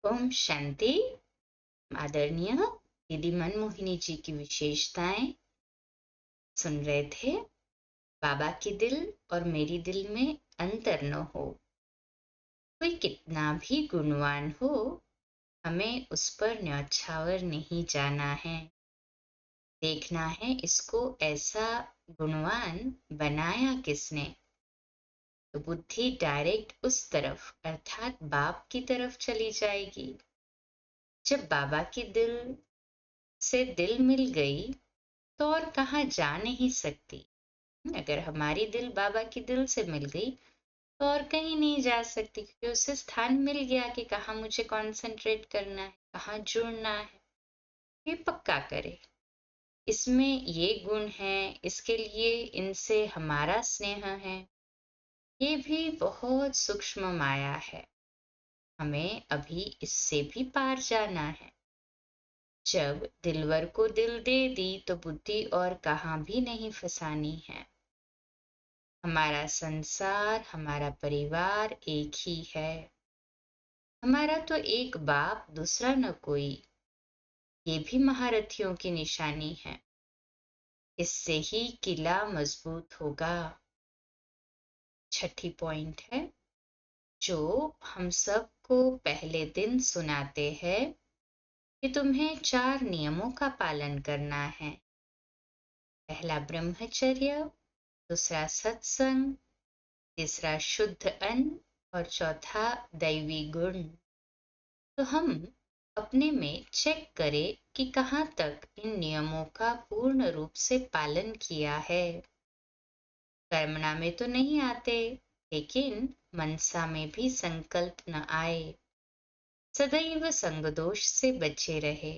ओम शांति। आदरणीय दीदी मनमोहिनी जी की विशेषताएं सुन रहे थे। बाबा के दिल और मेरी दिल में अंतर न हो। कोई कितना भी गुणवान हो, हमें उस पर न्यौछावर नहीं जाना है। देखना है इसको ऐसा गुणवान बनाया किसने। तो बुद्धि डायरेक्ट उस तरफ अर्थात बाप की तरफ चली जाएगी। जब बाबा के दिल से दिल मिल गई तो और कहाँ जा नहीं सकती। अगर हमारी दिल बाबा की दिल से मिल गई तो और कहीं नहीं जा सकती, क्योंकि उसे स्थान मिल गया कि कहाँ मुझे कंसंट्रेट करना है, कहाँ जुड़ना है। ये पक्का करे, इसमें ये गुण है, इसके लिए इनसे हमारा स्नेह है। ये भी बहुत सूक्ष्म माया है, हमें अभी इससे भी पार जाना है। जब दिलवर को दिल दे दी तो बुद्धि और कहाँ भी नहीं फंसानी है। हमारा संसार, हमारा परिवार एक ही है। हमारा तो एक बाप, दूसरा न कोई। ये भी महारथियों की निशानी है। इससे ही किला मजबूत होगा। छठी पॉइंट है जो हम सबको पहले दिन सुनाते हैं कि तुम्हें 4 नियमों का पालन करना है। पहला ब्रह्मचर्य, दूसरा सत्संग, तीसरा शुद्ध अन्न और चौथा दैवी गुण। तो हम अपने में चेक करें कि कहाँ तक इन नियमों का पूर्ण रूप से पालन किया है। कर्मणा में तो नहीं आते, लेकिन मनसा में भी संकल्प न आए। सदैव संग दोष से बचे रहे।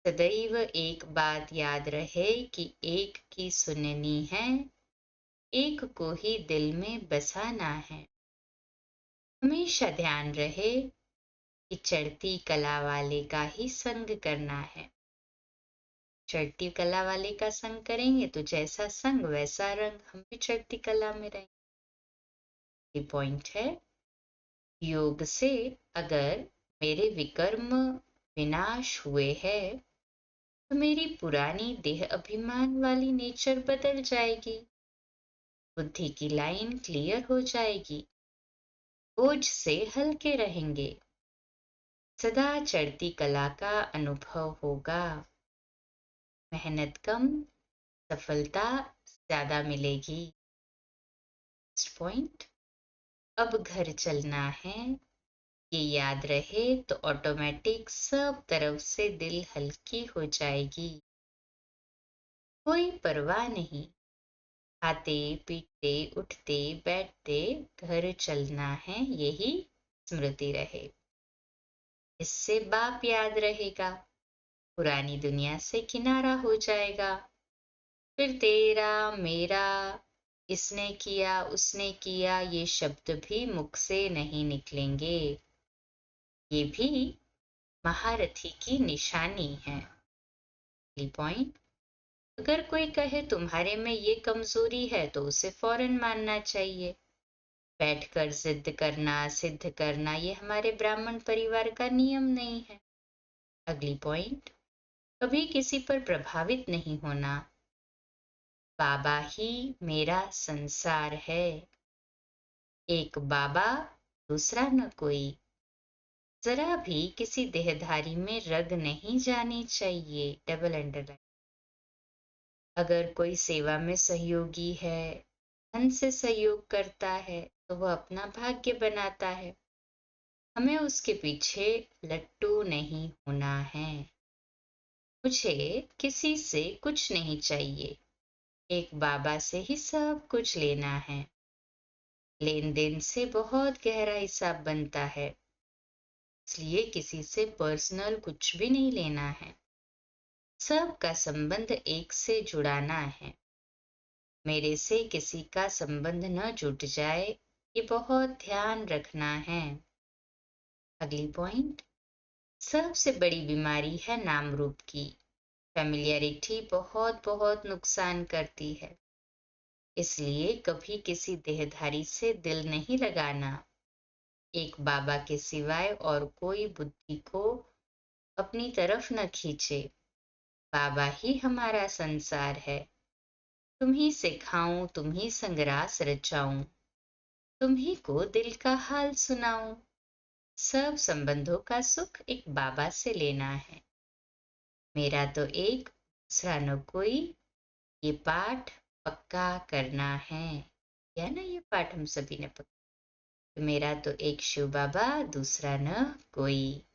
सदैव एक बात याद रहे कि एक की सुननी है, एक को ही दिल में बसाना है। हमेशा ध्यान रहे कि चढ़ती कला वाले का ही संग करना है। चढ़ती कला वाले का संग करेंगे तो जैसा संग वैसा रंग, हम भी चढ़ती कला में रहेंगे। ये पॉइंट है, योग से अगर मेरे विकर्म विनाश हुए हैं तो मेरी पुरानी देह अभिमान वाली नेचर बदल जाएगी। बुद्धि की लाइन क्लियर हो जाएगी। बोझ से हल्के रहेंगे। सदा चढ़ती कला का अनुभव होगा। मेहनत कम, सफलता ज्यादा मिलेगी। नेक्स्ट पॉइंट, अब घर चलना है। ये याद रहे तो ऑटोमेटिक सब तरफ से दिल हल्की हो जाएगी। कोई परवाह नहीं, खाते पीते उठते बैठते घर चलना है, यही स्मृति रहे। इससे बाप याद रहेगा, पुरानी दुनिया से किनारा हो जाएगा। फिर तेरा मेरा, इसने किया उसने किया, ये शब्द भी मुख से नहीं निकलेंगे। ये भी महारथी की निशानी है। पॉइंट, अगर कोई कहे तुम्हारे में ये कमजोरी है तो उसे फौरन मानना चाहिए। बैठकर जिद करना सिद्ध करना ये हमारे ब्राह्मण परिवार का नियम नहीं है। अगली पॉइंट, कभी किसी पर प्रभावित नहीं होना। बाबा ही मेरा संसार है। एक बाबा, दूसरा न कोई। जरा भी किसी देहधारी में रग नहीं जानी चाहिए। Double underline. अगर कोई सेवा में सहयोगी है, धन से सहयोग करता है, तो वह अपना भाग्य बनाता है। हमें उसके पीछे लट्टू नहीं होना है। मुझे किसी से कुछ नहीं चाहिए, एक बाबा से ही सब कुछ लेना है। लेन देन से बहुत गहरा हिसाब बनता है, इसलिए किसी से पर्सनल कुछ भी नहीं लेना है। सबका संबंध एक से जुड़ाना है। मेरे से किसी का संबंध न जुट जाए, ये बहुत ध्यान रखना है। अगली पॉइंट, सबसे बड़ी बीमारी है नाम रूप की। फैमिलियरिटी बहुत बहुत नुकसान करती है। इसलिए कभी किसी देहधारी से दिल नहीं लगाना। एक बाबा के सिवाय और कोई बुद्धि को अपनी तरफ न खींचे। बाबा ही हमारा संसार है। तुम ही सिखाऊं, तुम ही संग्रास रचाऊं, तुम ही को दिल का हाल सुनाऊं। सब संबंधों का सुख एक बाबा से लेना है। मेरा तो एक, दूसरा न कोई, ये पाठ पक्का करना है। या ना, ये पाठ हम सभी ने पक्का। मेरा तो एक शिव बाबा, दूसरा न कोई।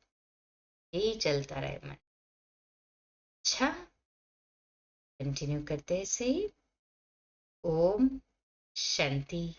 यही चलता रहे मन। अच्छा, कंटिन्यू करते हैं। से ओम शांति।